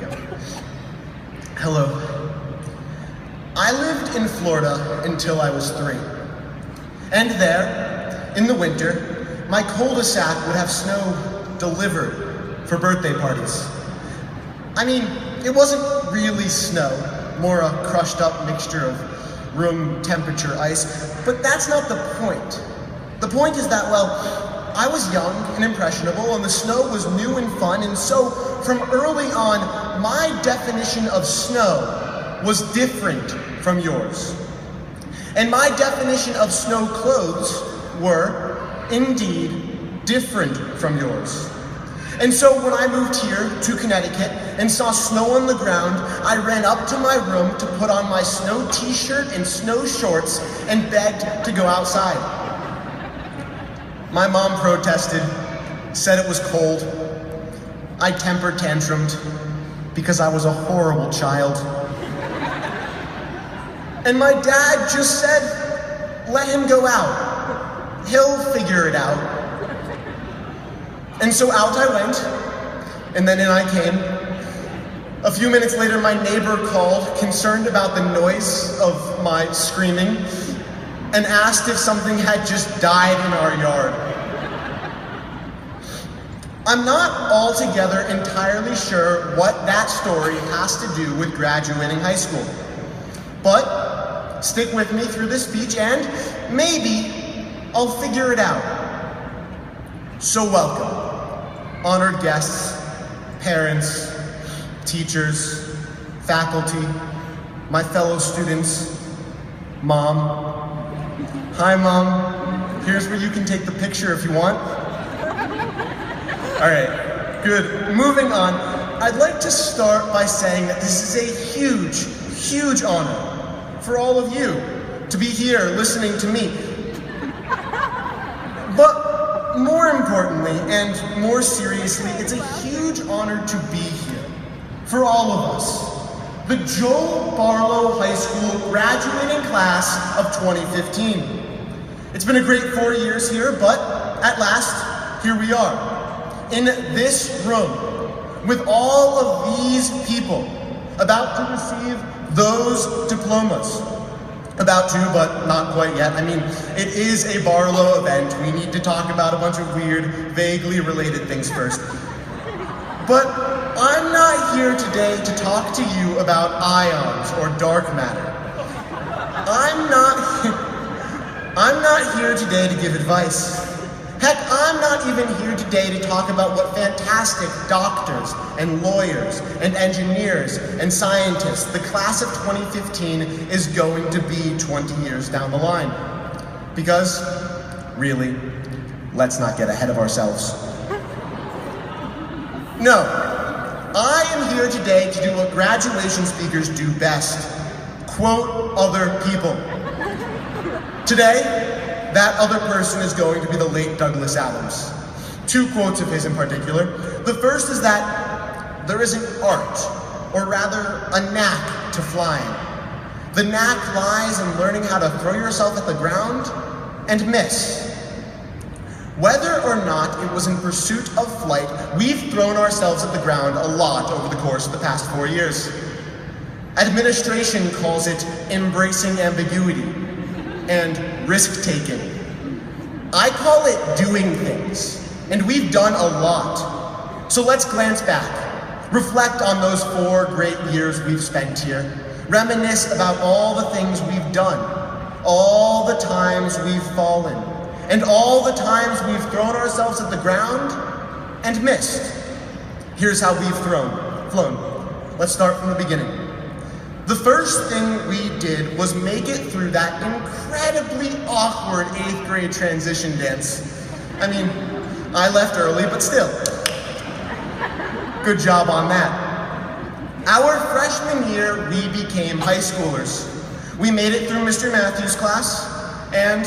go. Hello. I lived in Florida until I was 3. And there, in the winter, my cul-de-sac would have snow delivered for birthday parties. I mean, it wasn't really snow, more a crushed up mixture of room temperature ice, but that's not the point. The point is that, well, I was young and impressionable, and the snow was new and fun, and so from early on, my definition of snow was different from yours. And my definition of snow clothes were, indeed, different from yours. And so when I moved here to Connecticut and saw snow on the ground, I ran up to my room to put on my snow t-shirt and snow shorts and begged to go outside. My mom protested, said it was cold. I temper tantrumed because I was a horrible child. And my dad just said, let him go out. He'll figure it out. And so out I went, and then in I came. A few minutes later, my neighbor called, concerned about the noise of my screaming, and asked if something had just died in our yard. I'm not altogether entirely sure what that story has to do with graduating high school. But stick with me through this speech and maybe I'll figure it out. So welcome, honored guests, parents, teachers, faculty, my fellow students, Mom. Hi, Mom. Here's where you can take the picture if you want. All right, good. Moving on, I'd like to start by saying that this is a huge, huge honor for all of you to be here listening to me. But more importantly and more seriously, it's a huge honor to be here for all of us. The Joel Barlow High School graduating class of 2015. It's been a great 4 years here, but at last, here we are. In this room, with all of these people about to receive those diplomas. About to, but not quite yet. I mean, it is a Barlow event. We need to talk about a bunch of weird, vaguely related things first. But I'm not here today to talk to you about ions or dark matter. I'm not here today to give advice. Heck, I'm not even here today to talk about what fantastic doctors and lawyers and engineers and scientists the class of 2015 is going to be 20 years down the line. Because, really, let's not get ahead of ourselves. No, I am here today to do what graduation speakers do best: quote other people. Today, that other person is going to be the late Douglas Adams. 2 quotes of his in particular. The first is that there is an art, or rather a knack, to flying. The knack lies in learning how to throw yourself at the ground and miss. Whether or not it was in pursuit of flight, we've thrown ourselves at the ground a lot over the course of the past 4 years. Administration calls it embracing ambiguity and risk-taking. I call it doing things, and we've done a lot. So let's glance back, reflect on those 4 great years we've spent here, reminisce about all the things we've done, all the times we've fallen, and all the times we've thrown ourselves at the ground and missed. Here's how we've flown. Let's start from the beginning. The first thing we did was make it through that incredibly awkward 8th grade transition dance. I mean, I left early, but still. Good job on that. Our freshman year, we became high schoolers. We made it through Mr. Matthews' class, and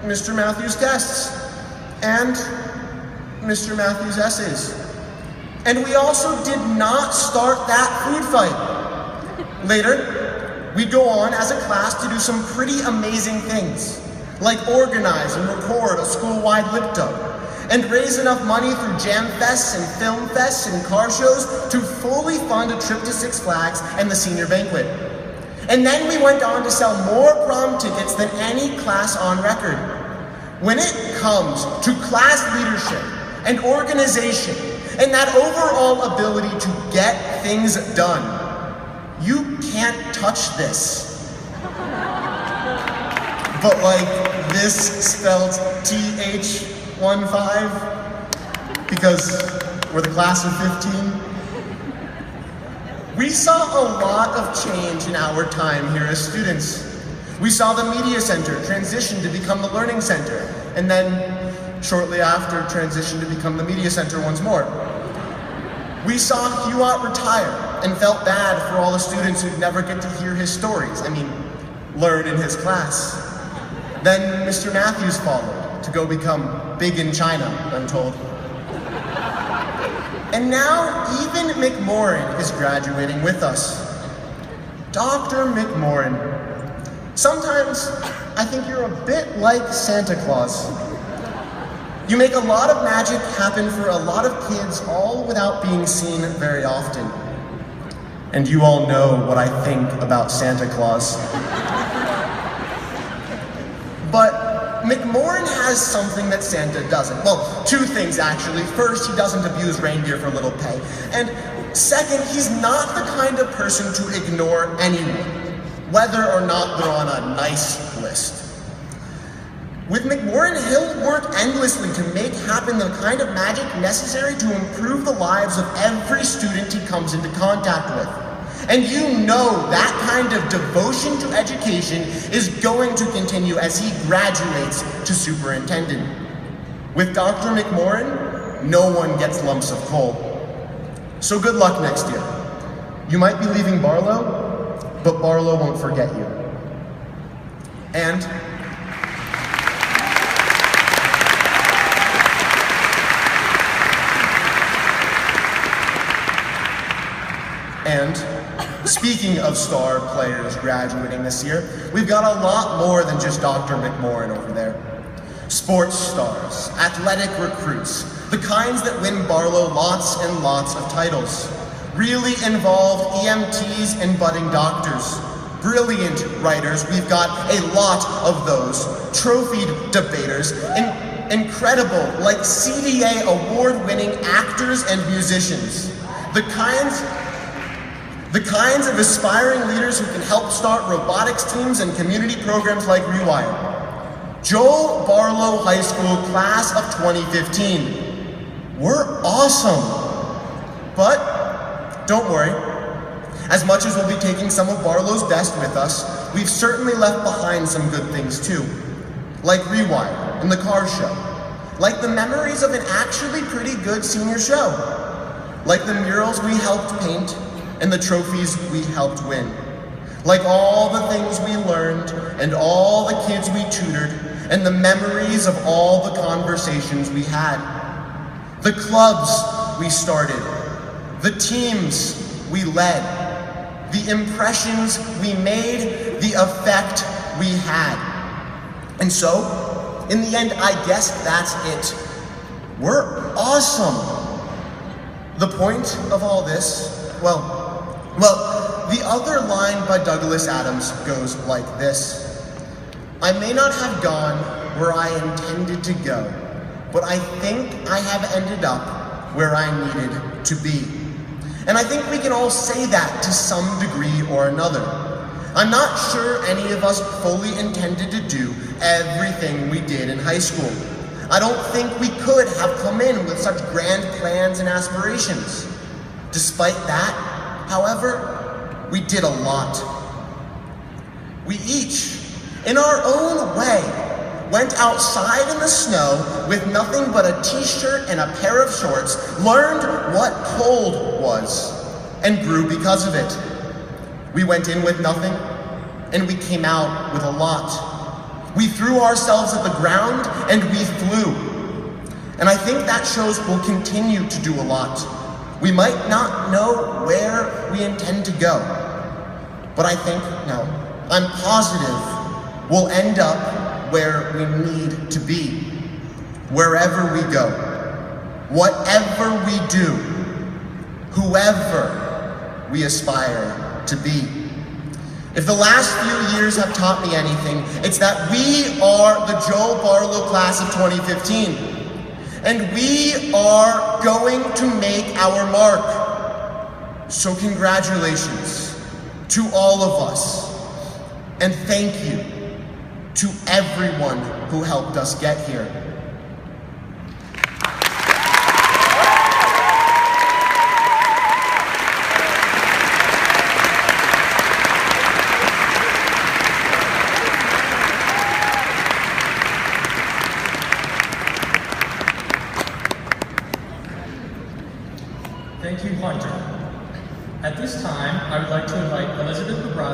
Mr. Matthews' tests, and Mr. Matthews' essays. And we also did not start that food fight. Later, we'd go on as a class to do some pretty amazing things, like organize and record a school-wide lip dub, and raise enough money through jam fests and film fests and car shows to fully fund a trip to Six Flags and the senior banquet. And then we went on to sell more prom tickets than any class on record. When it comes to class leadership and organization and that overall ability to get things done, you can't touch this. But like this spelled TH15, because we're the class of 15. We saw a lot of change in our time here as students. We saw the media center transition to become the learning center, and then shortly after transition to become the media center once more. We saw Hewitt retire and felt bad for all the students who'd never get to hear his stories, learn in his class. Then Mr. Matthews followed to go become big in China, I'm told. And now even McMorrin is graduating with us. Dr. McMorrin, sometimes I think you're a bit like Santa Claus. You make a lot of magic happen for a lot of kids, all without being seen very often. And you all know what I think about Santa Claus. But McMorrin has something that Santa doesn't. Well, two things actually. First, he doesn't abuse reindeer for little pay. And second, he's not the kind of person to ignore anyone, whether or not they're on a nice list. With McMorrin, he'll work endlessly to make happen the kind of magic necessary to improve the lives of every student he comes into contact with. And you know that kind of devotion to education is going to continue as he graduates to superintendent. With Dr. McMorrin, no one gets lumps of coal. So good luck next year. You might be leaving Barlow, but Barlow won't forget you. And speaking of star players graduating this year, we've got a lot more than just Dr. McMorrin over there. Sports stars, athletic recruits, the kinds that win Barlow lots and lots of titles. Really involved EMTs and budding doctors. Brilliant writers, we've got a lot of those. Trophied debaters, incredible, like CDA award-winning actors and musicians. The kinds of aspiring leaders who can help start robotics teams and community programs like Rewire. Joel Barlow High School class of 2015. We're awesome. But don't worry. As much as we'll be taking some of Barlow's best with us, we've certainly left behind some good things too. Like Rewire and the car show. Like the memories of an actually pretty good senior show. Like the murals we helped paint and the trophies we helped win. Like all the things we learned and all the kids we tutored and the memories of all the conversations we had. The clubs we started, the teams we led, the impressions we made, the effect we had. And so, in the end, I guess that's it. We're awesome. The point of all this, well, the other line by Douglas Adams goes like this. I may not have gone where I intended to go, but I think I have ended up where I needed to be. And I think we can all say that to some degree or another. I'm not sure any of us fully intended to do everything we did in high school. I don't think we could have come in with such grand plans and aspirations. Despite that, however, we did a lot. We each, in our own way, went outside in the snow with nothing but a t-shirt and a pair of shorts, learned what cold was, and grew because of it. We went in with nothing, and we came out with a lot. We threw ourselves at the ground, and we flew. And I think that shows we'll continue to do a lot. We might not know where we intend to go, but I think, no, I'm positive we'll end up where we need to be, wherever we go. whatever we do, whoever we aspire to be. If the last few years have taught me anything, it's that we are the Joe Barlow class of 2015. And we are going to make our mark. So congratulations to all of us. And thank you to everyone who helped us get here. Thank you, Hunter. At this time, I would like to invite Elizabeth McBride